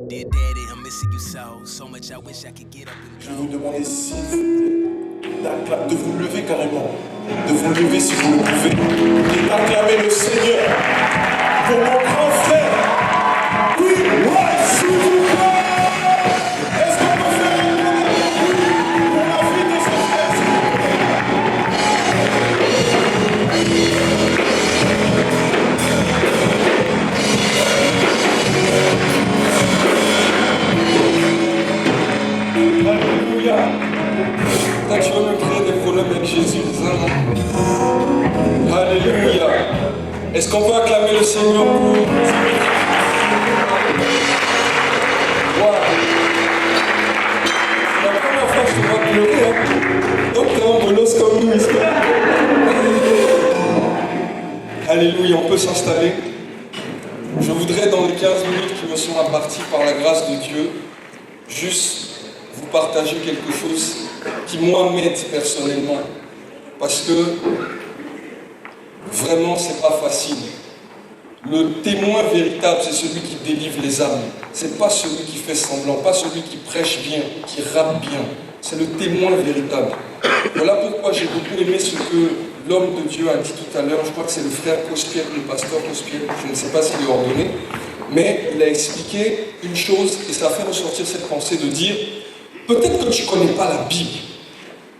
Dear Daddy, I'm missing you so much I wish I could get up and Je vais vous demander s'il vous plaît de vous lever carrément, de vous lever si vous le pouvez, et d'acclamer le Seigneur pour mon grand frère. Oui, ouais, s'il vous plaît. Est-ce qu'on peut faire une prière pour la vie de ce frère, s'il vous plaît? Alléluia. Quand tu veux me créer des problèmes avec Jésus, c'est ça, non? Alléluia. Est-ce qu'on peut acclamer le Seigneur pour... Wow. C'est la première fois que je te vois pleurer, hein? Donc t'es en bolos comme nous ici. Alléluia, on peut s'installer. Je voudrais, dans les 15 minutes qui me sont imparties par la grâce de Dieu, juste vous partager quelque chose qui, moi, m'aide personnellement. Parce que, vraiment, c'est pas facile. Le témoin véritable, c'est celui qui délivre les âmes. C'est pas celui qui fait semblant, pas celui qui prêche bien, qui rappe bien. C'est le témoin véritable. Voilà pourquoi j'ai beaucoup aimé ce que l'homme de Dieu a dit tout à l'heure. Je crois que c'est le frère Cospierre, le pasteur Cospierre, je ne sais pas s'il est ordonné, mais il a expliqué une chose, et ça a fait ressortir cette pensée de dire, peut-être que tu ne connais pas la Bible,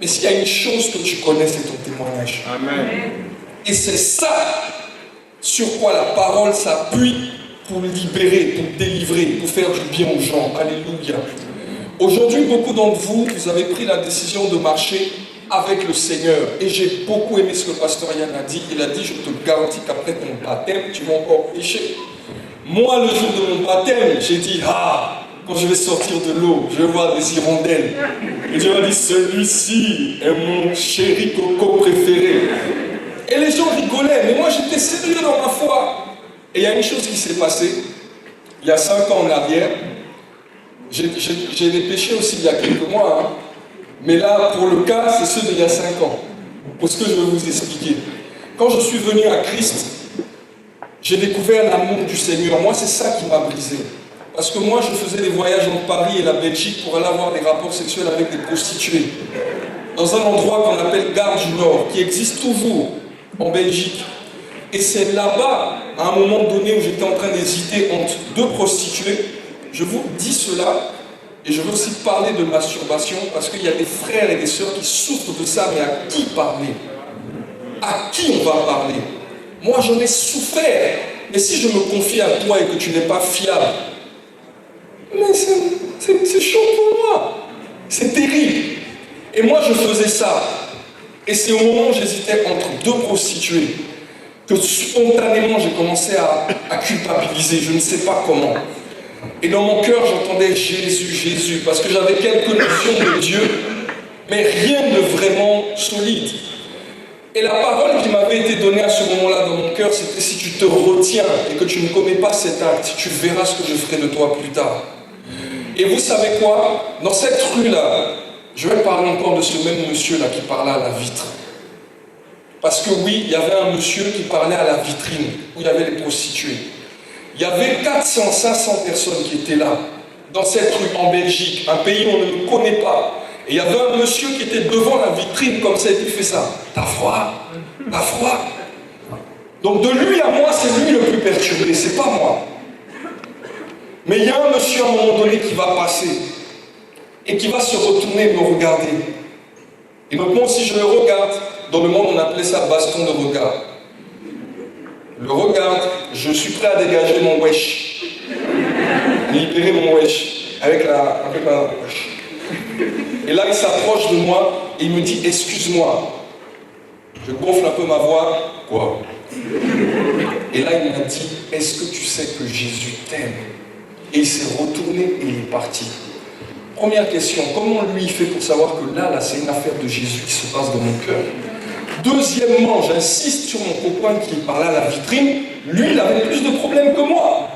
mais s'il y a une chose que tu connais, c'est ton témoignage. Amen. Et c'est ça sur quoi la parole s'appuie pour libérer, pour délivrer, pour faire du bien aux gens. Alléluia. Aujourd'hui, beaucoup d'entre vous, vous avez pris la décision de marcher avec le Seigneur. Et j'ai beaucoup aimé ce que le pasteur Yann a dit. Il a dit, je te garantis qu'après ton baptême, tu vas encore pécher. Moi, le jour de mon baptême, j'ai dit, quand je vais sortir de l'eau, je vais voir des hirondelles. Et Dieu m'a dit, celui-ci est mon chéri coco préféré. Et les gens rigolaient, mais moi j'étais sérieux dans ma foi. Et il y a une chose qui s'est passée, il y a 5 ans en arrière, j'ai des péchés aussi il y a quelques mois, hein. Mais là, pour le cas, c'est ceux d'il y a 5 ans. Pour ce que je vais vous expliquer. Quand je suis venu à Christ, j'ai découvert l'amour du Seigneur. Moi, c'est ça qui m'a brisé. Parce que moi, je faisais des voyages entre Paris et la Belgique pour aller avoir des rapports sexuels avec des prostituées. Dans un endroit qu'on appelle Gare du Nord, qui existe toujours en Belgique. Et c'est là-bas, à un moment donné où j'étais en train d'hésiter entre 2 prostituées, je vous dis cela, et je veux aussi parler de masturbation, parce qu'il y a des frères et des sœurs qui souffrent de ça, mais à qui parler? À qui on va parler? Moi, j'en ai souffert. Mais si je me confie à toi et que tu n'es pas fiable, mais c'est chaud pour moi. C'est terrible. Et moi, je faisais ça. Et c'est au moment où j'hésitais entre 2 prostituées que spontanément, j'ai commencé à culpabiliser. Je ne sais pas comment. Et dans mon cœur, j'entendais Jésus, Jésus, parce que j'avais quelques notions de Dieu, mais rien de vraiment solide. Et la parole qui m'avait été donnée à ce moment-là dans mon cœur, c'était si tu te retiens et que tu ne commets pas cet acte, tu verras ce que je ferai de toi plus tard. Et vous savez quoi? Dans cette rue-là, je vais parler encore de ce même monsieur-là qui parlait à la vitre. Parce que oui, il y avait un monsieur qui parlait à la vitrine, où il y avait les prostituées. Il y avait 400, 500 personnes qui étaient là, dans cette rue en Belgique, un pays où on ne nous connaît pas. Et il y avait un monsieur qui était devant la vitrine comme ça et qui fait ça. T'as froid? T'as froid? Donc de lui à moi, c'est lui le plus perturbé, c'est pas moi. Mais il y a un monsieur à un moment donné qui va passer et qui va se retourner et me regarder. Et donc moi aussi je le regarde. Dans le monde on appelait ça baston de regard. Le regarde, je suis prêt à dégager mon wesh. Libérer mon wesh. Avec la wesh. Et là il s'approche de moi et il me dit excuse-moi. Je gonfle un peu ma voix. Quoi? Et là il m'a dit est-ce que tu sais que Jésus t'aime? Et il s'est retourné et il est parti. Première question, comment lui il fait pour savoir que là c'est une affaire de Jésus qui se passe dans mon cœur? Deuxièmement, j'insiste sur mon copain qui parlait à la vitrine, lui il avait plus de problèmes que moi.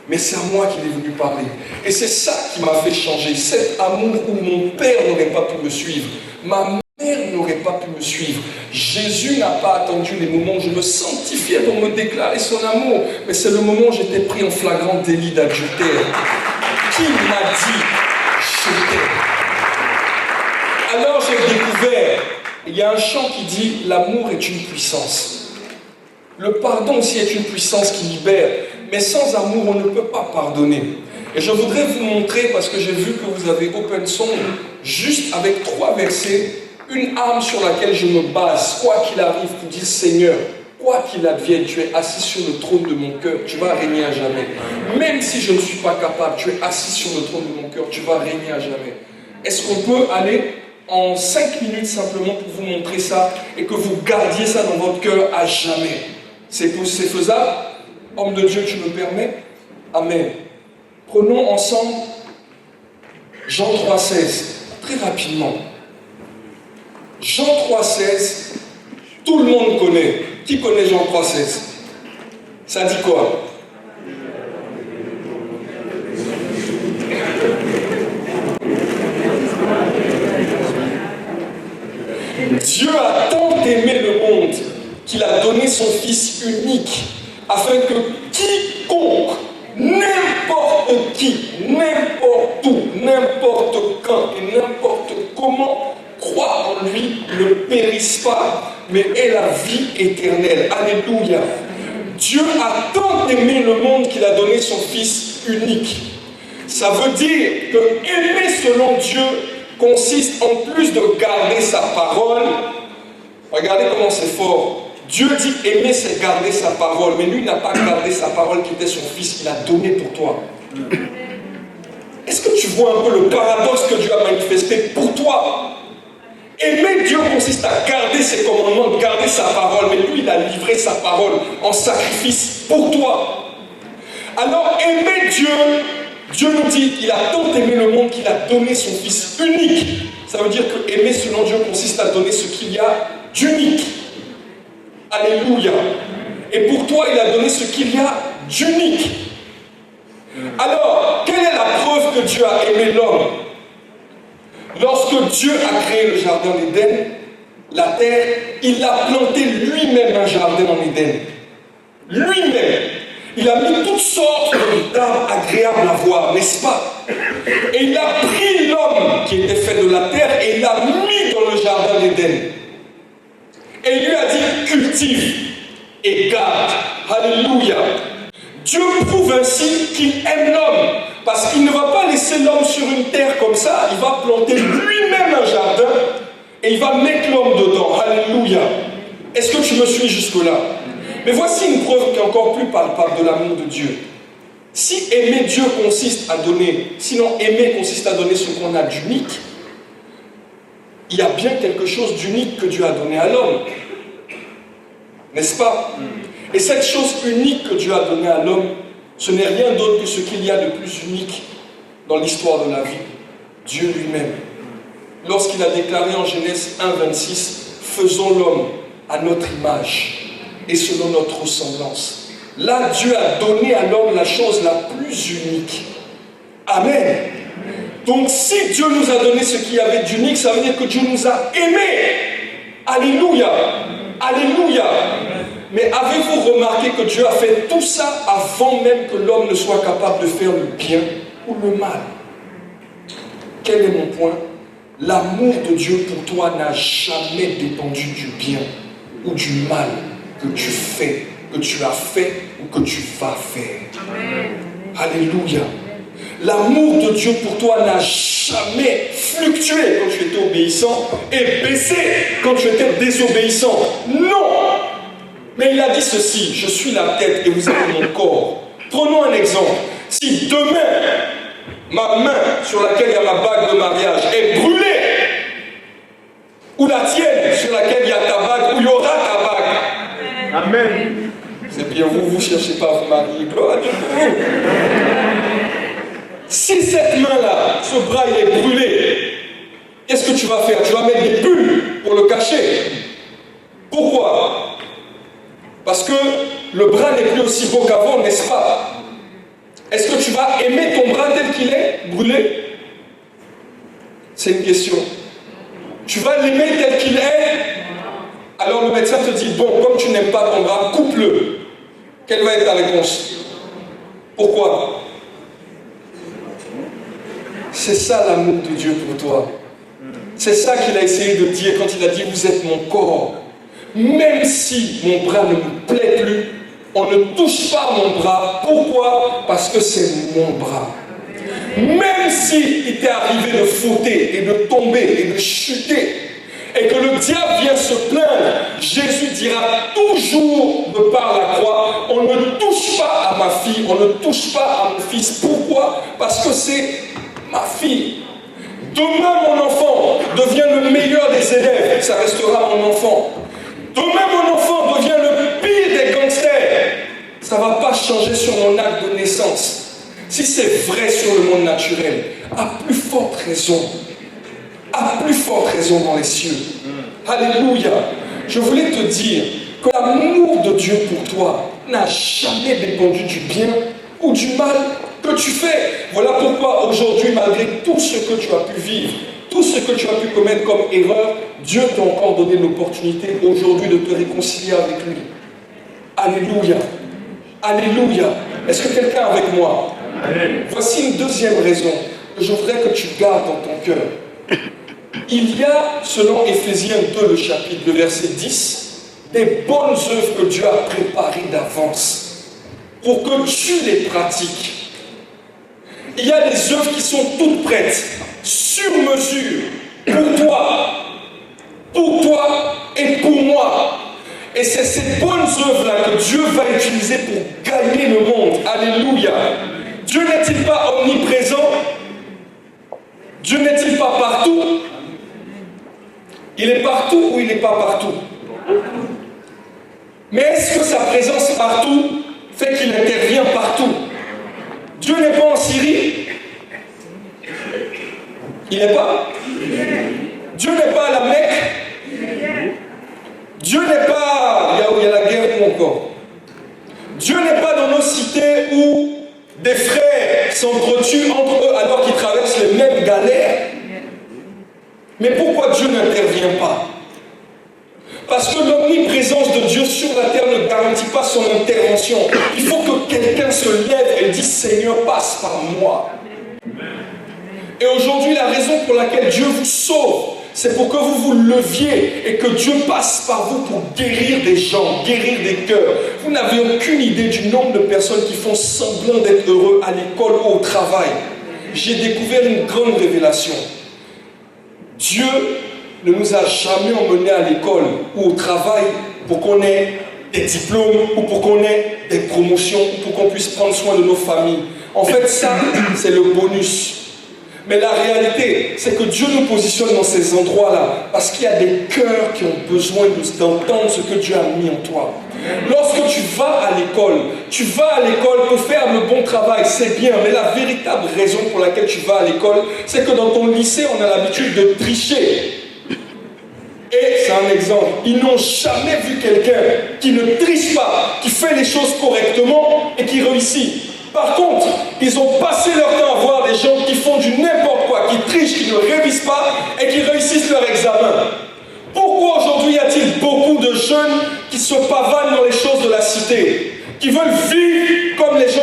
Mais c'est à moi qu'il est venu parler. Et c'est ça qui m'a fait changer. Cet amour où mon père n'aurait pas pu me suivre, ma mère n'aurait pas pu me suivre. Jésus n'a pas attendu les moments où je me sanctifiais pour me déclarer son amour. Mais c'est le moment où j'étais pris en flagrant délit d'adultère. qui m'a dit je t'aime. Alors j'ai découvert, il y a un chant qui dit l'amour est une puissance. Le pardon aussi est une puissance qui libère, mais sans amour on ne peut pas pardonner. Et je voudrais vous montrer, parce que j'ai vu que vous avez open song, juste avec 3 versets, une arme sur laquelle je me base, quoi qu'il arrive, pour dire Seigneur, quoi qu'il advienne, tu es assis sur le trône de mon cœur, tu vas régner à jamais. Même si je ne suis pas capable, tu es assis sur le trône de mon cœur, tu vas régner à jamais. Est-ce qu'on peut aller en 5 minutes simplement pour vous montrer ça et que vous gardiez ça dans votre cœur à jamais? C'est faisable? Homme de Dieu, tu me permets? Amen. Prenons ensemble Jean 3,16, très rapidement. Jean 3,16, tout le monde connaît. Qui connaît Jean 3,16? Ça dit quoi? Dieu a tant aimé le monde qu'il a donné son Fils unique, afin que quiconque, n'importe qui, n'importe où, n'importe quand et n'importe comment, croit en lui, ne périsse pas, mais ait la vie éternelle. Alléluia. Dieu a tant aimé le monde qu'il a donné son Fils unique. Ça veut dire que aimer selon Dieu consiste, en plus de garder sa parole, regardez comment c'est fort. Dieu dit aimer, c'est garder sa parole, mais lui n'a pas gardé sa parole qui était son Fils, il a donné pour toi. Est-ce que tu vois un peu le paradoxe que Dieu a manifesté pour toi? Aimer Dieu consiste à garder ses commandements, garder sa parole, mais lui il a livré sa parole en sacrifice pour toi. Alors aimer Dieu, Dieu nous dit qu'il a tant aimé le monde qu'il a donné son Fils unique. Ça veut dire que aimer selon Dieu consiste à donner ce qu'il y a d'unique. Alléluia. Et pour toi, il a donné ce qu'il y a d'unique. Alors, quelle est la preuve que Dieu a aimé l'homme? Lorsque Dieu a créé le jardin d'Éden, la terre, il a planté lui-même un jardin en Éden. Lui-même. Il a mis toutes sortes d'arbres agréables à voir, n'est-ce pas? Et il a pris l'homme qui était fait de la terre et il l'a mis dans le jardin d'Éden. Et il lui a dit, cultive et garde. Alléluia. Dieu prouve ainsi qu'il aime l'homme. Parce qu'il ne va pas laisser l'homme sur une terre comme ça. Il va planter lui-même un jardin et il va mettre l'homme dedans. Alléluia. Est-ce que tu me suis jusque-là? Mais voici une preuve qui est encore plus palpable de l'amour de Dieu. Si aimer Dieu consiste à donner, sinon aimer consiste à donner ce qu'on a d'unique, il y a bien quelque chose d'unique que Dieu a donné à l'homme. N'est-ce pas? Et cette chose unique que Dieu a donnée à l'homme, ce n'est rien d'autre que ce qu'il y a de plus unique dans l'histoire de la vie. Dieu lui-même. Lorsqu'il a déclaré en Genèse 1,26, faisons l'homme à notre image et selon notre ressemblance. Là, Dieu a donné à l'homme la chose la plus unique. Amen. Donc, si Dieu nous a donné ce qu'il y avait d'unique, ça veut dire que Dieu nous a aimés. Alléluia. Alléluia. Mais avez-vous remarqué que Dieu a fait tout ça avant même que l'homme ne soit capable de faire le bien ou le mal? Quel est mon point? L'amour de Dieu pour toi n'a jamais dépendu du bien ou du mal que tu fais, que tu as fait ou que tu vas faire. Amen. Alléluia. L'amour de Dieu pour toi n'a jamais fluctué quand tu étais obéissant et baissé quand tu étais désobéissant. Non! Mais il a dit ceci, je suis la tête et vous êtes mon corps. Prenons un exemple. Si demain, ma main sur laquelle il y a ma bague de mariage est brûlée, ou la tienne sur laquelle il y a ta bague, où il y aura ta bague. Amen. C'est bien, vous ne cherchez pas à vous marier. Gloire à Dieu. Si cette main-là, ce bras, il est brûlé, qu'est-ce que tu vas faire? Tu vas mettre des bulles pour le cacher. Pourquoi? Parce que le bras n'est plus aussi beau qu'avant, n'est-ce pas? Est-ce que tu vas aimer ton bras tel qu'il est, brûlé? C'est une question. Tu vas l'aimer tel qu'il est? Alors le médecin te dit, bon, comme tu n'aimes pas ton bras, coupe-le. Quelle va être ta réponse? Pourquoi? C'est ça l'amour de Dieu pour toi. C'est ça qu'il a essayé de dire quand il a dit « Vous êtes mon corps ». Même si mon bras ne me plaît plus, on ne touche pas mon bras. Pourquoi? Parce que c'est mon bras. Même s'il t'est arrivé de fauter et de tomber et de chuter, et que le diable vient se plaindre, Jésus dira toujours de par la croix, on ne touche pas à ma fille, on ne touche pas à mon fils. Pourquoi? Parce que c'est ma fille. Demain, mon enfant devient le meilleur des élèves, ça restera mon enfant. Demain, mon enfant devient le pire des gangsters, ça ne va pas changer sur mon acte de naissance. Si c'est vrai sur le monde naturel, à plus forte raison dans les cieux. Alléluia. Je voulais te dire que l'amour de Dieu pour toi n'a jamais dépendu du bien ou du mal que tu fais. Voilà pourquoi aujourd'hui, malgré tout ce que tu as pu vivre, tout ce que tu as pu commettre comme erreur, Dieu t'a encore donné l'opportunité aujourd'hui de te réconcilier avec lui. Alléluia. Alléluia. Est-ce que quelqu'un est avec moi? Voici une deuxième raison que je voudrais que tu gardes dans ton cœur. Il y a, selon Éphésiens 2, le chapitre, le verset 10, des bonnes œuvres que Dieu a préparées d'avance pour que tu les pratiques. Il y a des œuvres qui sont toutes prêtes, sur mesure, pour toi et pour moi. Et c'est ces bonnes œuvres-là que Dieu va utiliser pour gagner le monde. Alléluia. Dieu n'est-il pas omniprésent? Dieu n'est-il pas partout? Il est partout ou il n'est pas partout? Mais est-ce que sa présence partout fait qu'il intervient partout? Dieu n'est pas en Syrie? Il n'est pas? Dieu n'est pas à la Mecque? Dieu n'est pas là où il y a la guerre ou encore? Dieu n'est pas dans nos cités où des frères s'entretuent entre eux alors qu'ils traversent les mêmes galères? Mais pourquoi Dieu n'intervient pas? Parce que l'omniprésence de Dieu sur la terre ne garantit pas son intervention. Il faut que quelqu'un se lève et dise « Seigneur, passe par moi ». Et aujourd'hui, la raison pour laquelle Dieu vous sauve, c'est pour que vous vous leviez et que Dieu passe par vous pour guérir des gens, guérir des cœurs. Vous n'avez aucune idée du nombre de personnes qui font semblant d'être heureux à l'école ou au travail. J'ai découvert une grande révélation. Dieu ne nous a jamais emmenés à l'école ou au travail pour qu'on ait des diplômes ou pour qu'on ait des promotions ou pour qu'on puisse prendre soin de nos familles. En fait, ça, c'est le bonus. Mais la réalité, c'est que Dieu nous positionne dans ces endroits-là parce qu'il y a des cœurs qui ont besoin d'entendre ce que Dieu a mis en toi. Lorsque tu vas à l'école pour faire le bon travail, c'est bien, mais la véritable raison pour laquelle tu vas à l'école, c'est que dans ton lycée, on a l'habitude de tricher. Et c'est un exemple, ils n'ont jamais vu quelqu'un qui ne triche pas, qui fait les choses correctement et qui réussit. Par contre, ils ont passé leur temps à voir des gens qui font du n'importe quoi, qui trichent, qui ne révisent pas et qui réussissent leur examen. Pourquoi aujourd'hui y a-t-il beaucoup de jeunes qui se pavanent dans les choses de la cité, qui veulent vivre comme les gens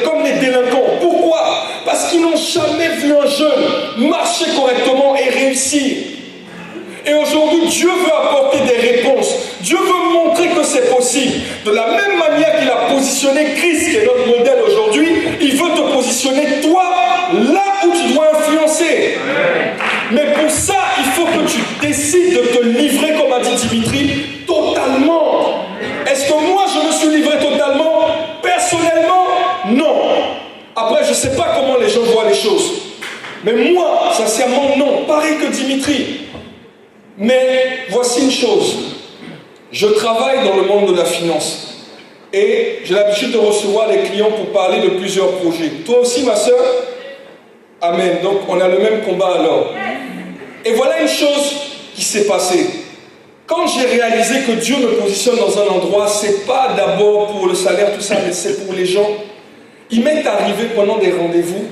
comme les délinquants? Pourquoi? Parce qu'ils n'ont jamais vu un jeune marcher correctement et réussir. Et aujourd'hui, Dieu veut apporter des réponses. Dieu veut montrer que c'est possible. De la même manière qu'il a positionné Christ, qui est notre modèle aujourd'hui, il veut te positionner, toi, là où tu dois influencer. Mais pour ça, il faut que tu décides de te livrer, comme a dit Dimitri, totalement. Est-ce que moi, je me suis livré totalement? Personnellement, non. Après, je ne sais pas comment les gens voient les choses. Mais moi, sincèrement, non. Pareil que Dimitri. Mais voici une chose, je travaille dans le monde de la finance et j'ai l'habitude de recevoir des clients pour parler de plusieurs projets. Toi aussi, ma soeur? Amen. Donc on a le même combat alors. Et voilà une chose qui s'est passée. Quand j'ai réalisé que Dieu me positionne dans un endroit, c'est pas d'abord pour le salaire, tout ça, mais c'est pour les gens. Il m'est arrivé pendant des rendez-vous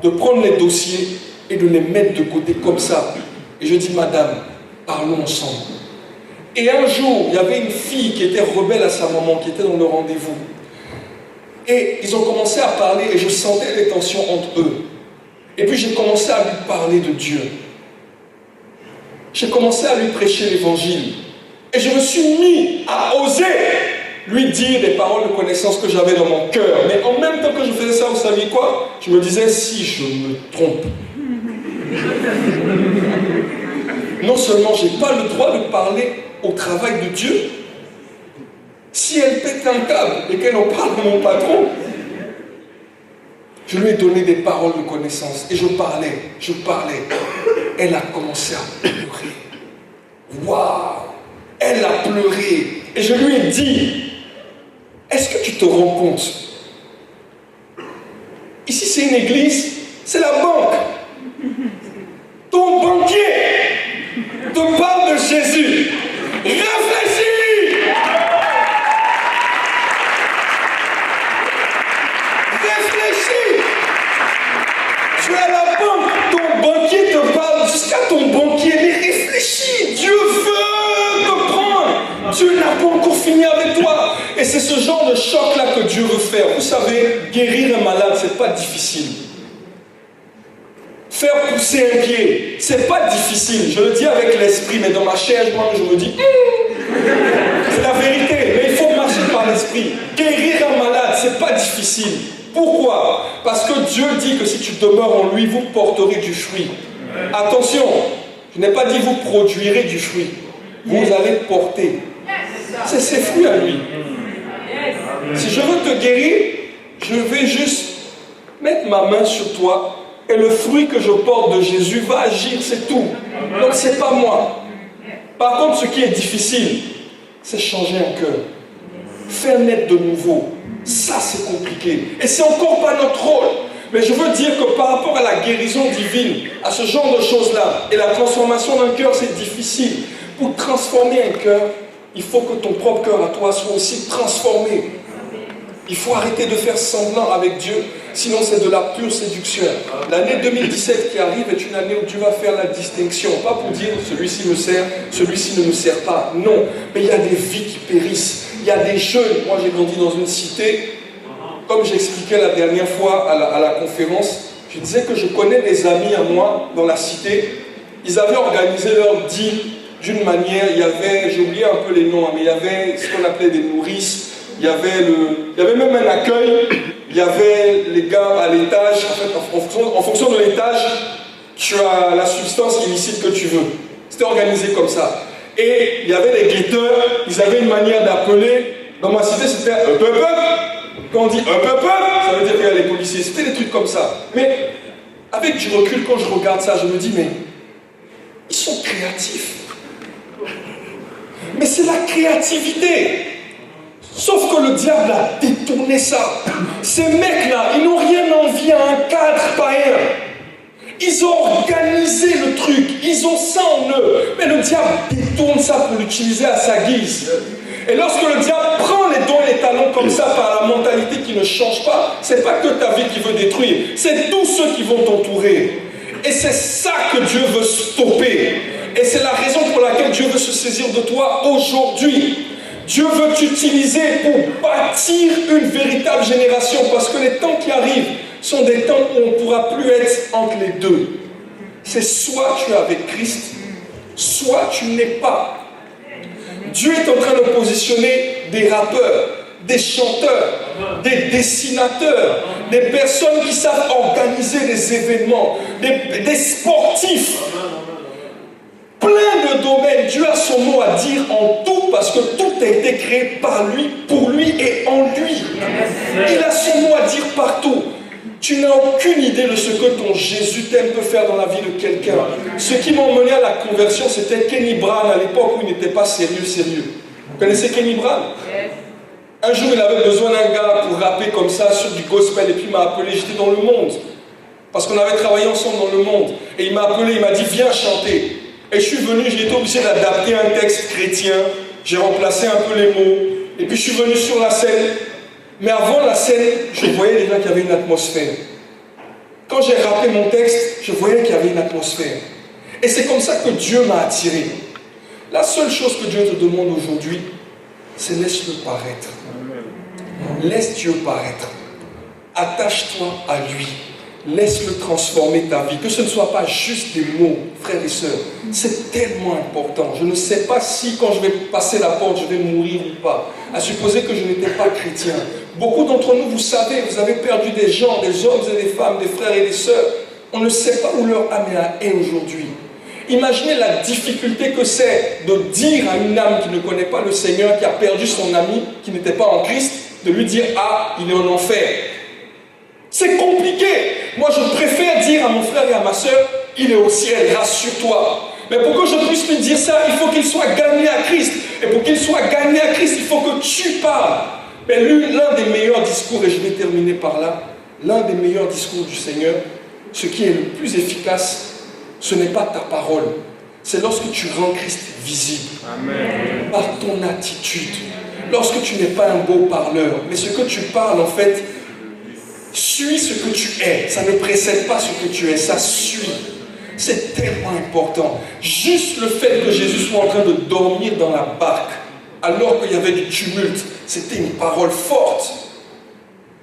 de prendre les dossiers et de les mettre de côté comme ça. Et je dis, madame, parlons ensemble. Et un jour, il y avait une fille qui était rebelle à sa maman, qui était dans le rendez-vous. Et ils ont commencé à parler et je sentais les tensions entre eux. Et puis j'ai commencé à lui parler de Dieu. J'ai commencé à lui prêcher l'évangile. Et je me suis mis à oser lui dire des paroles de connaissance que j'avais dans mon cœur. Mais en même temps que je faisais ça, vous saviez quoi? Je me disais, si je me trompe, non seulement je n'ai pas le droit de parler au travail de Dieu, si elle pète un câble et qu'elle en parle de mon patron, je lui ai donné des paroles de connaissance et je parlais. Elle a commencé à pleurer. Waouh! Elle a pleuré. Et je lui ai dit, est-ce que tu te rends compte? Ici c'est une église, c'est la banque. Ton banquier te parle de Jésus. Réfléchis! Réfléchis! Tu es à la banque, ton banquier te parle jusqu'à ton banquier. Mais réfléchis, Dieu veut te prendre. Dieu n'a pas encore fini avec toi. Et c'est ce genre de choc-là que Dieu veut faire. Vous savez, guérir un malade, c'est pas difficile. Faire pousser un pied, c'est pas difficile. Je le dis avec l'esprit, mais dans ma chair, moi, je me dis, c'est la vérité. Mais il faut marcher par l'esprit. Guérir un malade, c'est pas difficile. Pourquoi? Parce que Dieu dit que si tu demeures en lui, vous porterez du fruit. Attention, je n'ai pas dit vous produirez du fruit. Vous allez porter. C'est ses fruits à lui. Si je veux te guérir, je vais juste mettre ma main sur toi et le fruit que je porte de Jésus va agir, c'est tout. Donc c'est pas moi. Par contre, ce qui est difficile, c'est changer un cœur. Faire naître de nouveau. Ça, c'est compliqué. Et c'est encore pas notre rôle. Mais je veux dire que par rapport à la guérison divine, à ce genre de choses-là, et la transformation d'un cœur, c'est difficile. Pour transformer un cœur, il faut que ton propre cœur à toi soit aussi transformé. Il faut arrêter de faire semblant avec Dieu, sinon c'est de la pure séduction. L'année 2017 qui arrive est une année où Dieu va faire la distinction. Pas pour dire celui-ci me sert, celui-ci ne me sert pas. Non, mais il y a des vies qui périssent. Il y a des jeunes. Moi j'ai grandi dans une cité, comme j'expliquais la dernière fois à la conférence, je disais que je connais des amis à moi dans la cité. Ils avaient organisé leur deal d'une manière, il y avait, j'ai oublié un peu les noms, mais il y avait ce qu'on appelait des nourrices. Il y avait même un accueil, il y avait les gars à l'étage, en fonction de l'étage, tu as la substance illicite que tu veux. C'était organisé comme ça. Et il y avait des guetteurs, ils avaient une manière d'appeler, dans ma cité c'était un peu. Quand on dit un peu, ça veut dire qu'il y a les policiers, c'était des trucs comme ça. Mais avec du recul, quand je regarde ça, je me dis, mais ils sont créatifs. Mais c'est la créativité. Sauf que le diable a détourné ça. Ces mecs-là, ils n'ont rien envie à un cadre païen. Ils ont organisé le truc, ils ont ça en eux. Mais le diable détourne ça pour l'utiliser à sa guise. Et lorsque le diable prend les dons et les talents comme ça par la mentalité qui ne change pas, c'est pas que ta vie qui veut détruire, c'est tous ceux qui vont t'entourer. Et c'est ça que Dieu veut stopper. Et c'est la raison pour laquelle Dieu veut se saisir de toi aujourd'hui. Dieu veut t'utiliser pour bâtir une véritable génération, parce que les temps qui arrivent sont des temps où on ne pourra plus être entre les deux. C'est soit tu es avec Christ, soit tu n'es pas. Dieu est en train de positionner des rappeurs, des chanteurs, des dessinateurs, des personnes qui savent organiser des événements, des sportifs. Plein de domaines. Dieu a son mot à dire en tout, parce que tout a été créé par lui, pour lui et en lui. Il a son mot à dire partout. Tu n'as aucune idée de ce que ton Jésus t'aime peut faire dans la vie de quelqu'un. Ce qui m'a emmené à la conversion, c'était Kenny Brown, à l'époque où il n'était pas sérieux. Vous connaissez Kenny Brown? Un jour, il avait besoin d'un gars pour rapper comme ça sur du gospel, et puis il m'a appelé. J'étais dans le monde, parce qu'on avait travaillé ensemble dans le monde. Et il m'a appelé, il m'a dit, viens chanter. Et je suis venu, j'ai été obligé d'adapter un texte chrétien, j'ai remplacé un peu les mots, et puis je suis venu sur la scène. Mais avant la scène, je voyais déjà qu'il y avait une atmosphère. Quand j'ai rappelé mon texte, je voyais qu'il y avait une atmosphère. Et c'est comme ça que Dieu m'a attiré. La seule chose que Dieu te demande aujourd'hui, c'est laisse-le paraître. Laisse Dieu paraître. Attache-toi à lui. Laisse-le transformer ta vie. Que ce ne soit pas juste des mots, frères et sœurs. C'est tellement important. Je ne sais pas si quand je vais passer la porte, je vais mourir ou pas. À supposer que je n'étais pas chrétien. Beaucoup d'entre nous, vous savez, vous avez perdu des gens, des hommes et des femmes, des frères et des sœurs. On ne sait pas où leur âme est aujourd'hui. Imaginez la difficulté que c'est de dire à une âme qui ne connaît pas le Seigneur, qui a perdu son ami, qui n'était pas en Christ, de lui dire « Ah, il est en enfer ». C'est compliqué. Moi, je préfère dire à mon frère et à ma soeur, il est au ciel, rassure-toi. Mais pour que je puisse lui dire ça, il faut qu'il soit gagné à Christ. Et pour qu'il soit gagné à Christ, il faut que tu parles. Mais l'un des meilleurs discours, et je vais terminer par là, l'un des meilleurs discours du Seigneur, ce qui est le plus efficace, ce n'est pas ta parole. C'est lorsque tu rends Christ visible. Amen. Par ton attitude. Lorsque tu n'es pas un beau parleur, mais ce que tu parles, en fait, suis ce que tu es. Ça ne précède pas ce que tu es, ça suit. C'est tellement important. Juste le fait que Jésus soit en train de dormir dans la barque, alors qu'il y avait du tumulte, c'était une parole forte.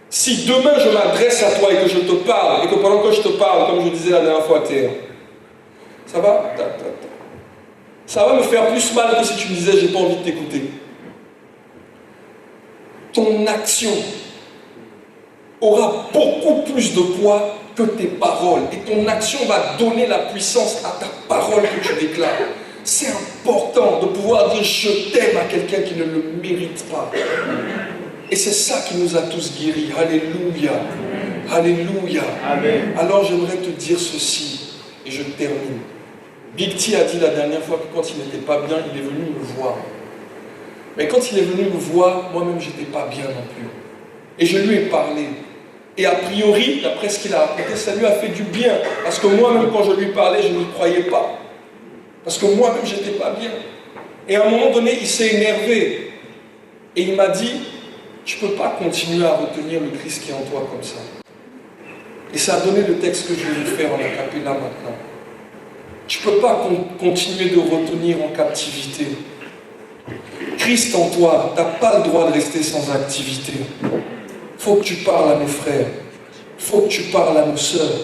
Si demain je m'adresse à toi et que je te parle, et que pendant que je te parle, comme je disais la dernière fois, ça va? Ça va me faire plus mal que si tu me disais j'ai pas envie de t'écouter. Ton action aura beaucoup plus de poids que tes paroles. Et ton action va donner la puissance à ta parole que tu déclares. C'est important de pouvoir dire je t'aime à quelqu'un qui ne le mérite pas. Et c'est ça qui nous a tous guéris. Alléluia. Alléluia. Amen. Alors j'aimerais te dire ceci, et je termine. Big T a dit la dernière fois que quand il n'était pas bien, il est venu me voir. Mais quand il est venu me voir, moi-même je n'étais pas bien non plus. Et je lui ai parlé. Et a priori, d'après ce qu'il a raconté, ça lui a fait du bien. Parce que moi-même, quand je lui parlais, je n'y croyais pas. Parce que moi-même, je n'étais pas bien. Et à un moment donné, il s'est énervé. Et il m'a dit, tu ne peux pas continuer à retenir le Christ qui est en toi comme ça. Et ça a donné le texte que je vais vous faire en acapella maintenant. Tu ne peux pas continuer de retenir en captivité. Christ en toi, tu n'as pas le droit de rester sans activité. Il faut que tu parles à mes frères. Il faut que tu parles à nos sœurs.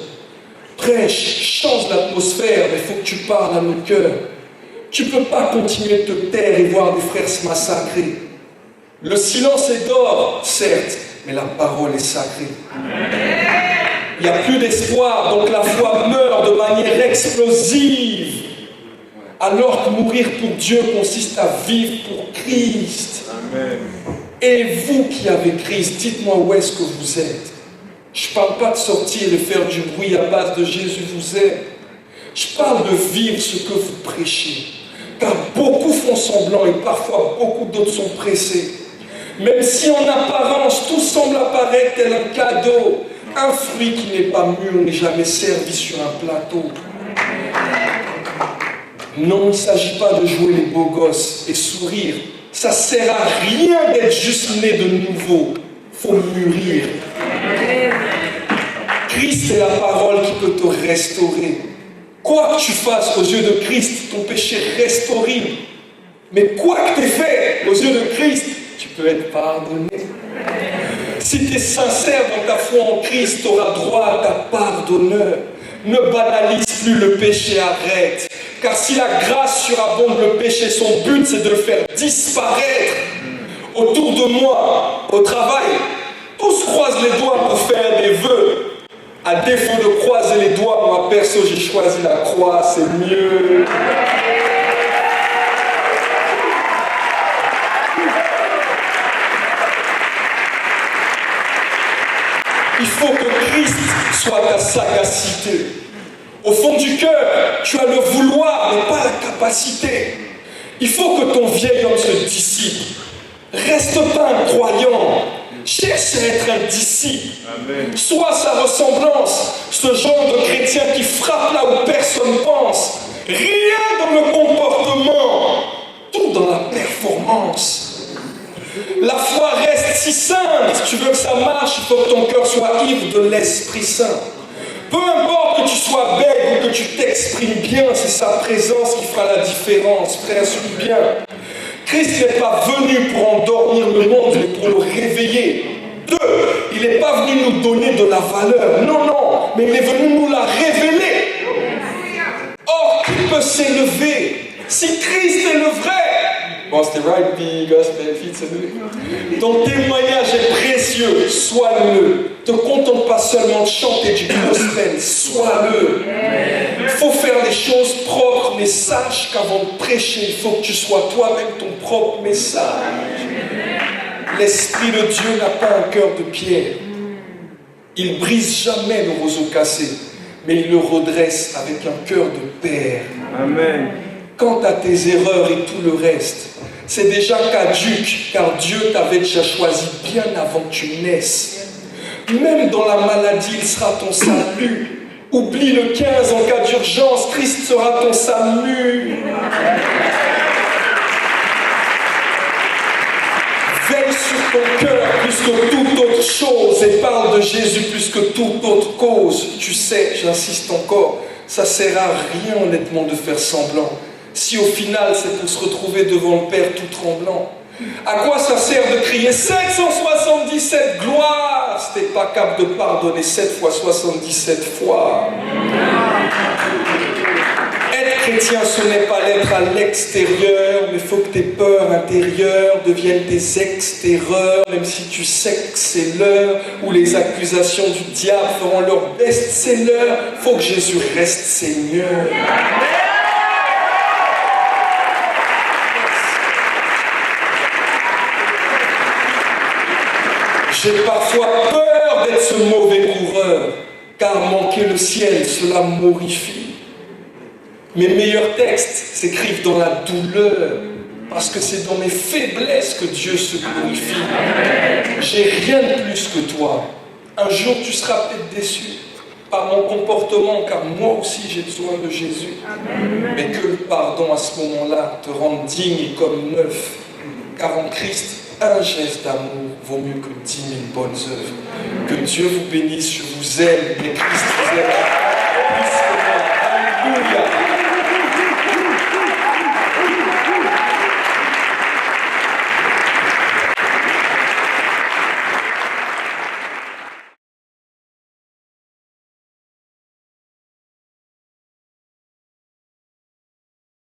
Prêche, change l'atmosphère, mais il faut que tu parles à nos cœurs. Tu ne peux pas continuer de te taire et voir des frères se massacrer. Le silence est d'or, certes, mais la parole est sacrée. Il n'y a plus d'espoir, donc la foi meurt de manière explosive. Alors que mourir pour Dieu consiste à vivre pour Christ. Amen. Et vous qui avez Christ, dites-moi où est-ce que vous êtes. Je ne parle pas de sortir et de faire du bruit à base de Jésus vous aime. Je parle de vivre ce que vous prêchez. Car beaucoup font semblant et parfois beaucoup d'autres sont pressés. Même si en apparence tout semble apparaître tel un cadeau, un fruit qui n'est pas mûr n'est jamais servi sur un plateau. Non, il ne s'agit pas de jouer les beaux gosses et sourire. Ça ne sert à rien d'être juste né de nouveau. Il faut mûrir. Christ est la parole qui peut te restaurer. Quoi que tu fasses aux yeux de Christ, ton péché reste horrible. Mais quoi que tu aies fait aux yeux de Christ, tu peux être pardonné. Si tu es sincère dans ta foi en Christ, tu auras droit à ta part d'honneur. Ne banalise plus le péché, arrête. Car si la grâce surabonde le péché, son but c'est de le faire disparaître. Autour de moi, au travail, tous croisent les doigts pour faire des vœux. À défaut de croiser les doigts, moi perso j'ai choisi la croix, c'est mieux. Il faut que Christ soit ta sagacité. Au fond du cœur, tu as le vouloir, mais pas la capacité. Il faut que ton vieil homme se dissipe. Reste pas un croyant. Cherche à être un disciple. Amen. Sois sa ressemblance. Ce genre de chrétien qui frappe là où personne pense. Rien dans le comportement. Tout dans la performance. La foi reste si sainte. Si tu veux que ça marche, il faut que ton cœur soit ivre de l'Esprit Saint. Peu importe que tu sois bête ou que tu t'exprimes bien, c'est sa présence qui fera la différence. Frère, suis bien. Christ n'est pas venu pour endormir le monde, mais pour le réveiller. 2, il n'est pas venu nous donner de la valeur. Non, non. mais il est venu nous la révéler. Or, qui peut s'élever si Christ est le vrai? Bon, c'était right, big gospel, ton témoignage est précieux, sois-le. Ne te contente pas seulement de chanter du gospel, sois-le. Il faut faire les choses propres, mais sache qu'avant de prêcher, il faut que tu sois toi-même ton propre message. L'Esprit de Dieu n'a pas un cœur de pierre. Il brise jamais le roseau cassé, mais il le redresse avec un cœur de père. Amen. Quant à tes erreurs et tout le reste, c'est déjà caduc, car Dieu t'avait déjà choisi bien avant que tu naisses. Même dans la maladie, il sera ton salut. Oublie le 15 en cas d'urgence, Christ sera ton salut. Veille sur ton cœur plus que toute autre chose et parle de Jésus plus que toute autre cause. Tu sais, j'insiste encore, ça sert à rien honnêtement de faire semblant. Si au final c'est pour se retrouver devant le Père tout tremblant. À quoi ça sert de crier 777 gloires si t'es pas capable de pardonner 7 fois 77 fois? Être chrétien, ce n'est pas l'être à l'extérieur, mais il faut que tes peurs intérieures deviennent tes ex-terreurs, même si tu sais que c'est l'heure où les accusations du diable feront leur best-seller. Il faut que Jésus reste Seigneur. J'ai parfois peur d'être ce mauvais coureur, car manquer le ciel, cela m'horrifie. Mes meilleurs textes s'écrivent dans la douleur, parce que c'est dans mes faiblesses que Dieu se glorifie. J'ai rien de plus que toi. Un jour, tu seras peut-être déçu par mon comportement, car moi aussi j'ai besoin de Jésus. Mais que le pardon à ce moment-là te rende digne comme neuf, car en Christ, un geste d'amour vaut mieux que 10 000 bonnes œuvres. Que Dieu vous bénisse, je vous aime, mais Christ vous aime plus que moi. Alléluia.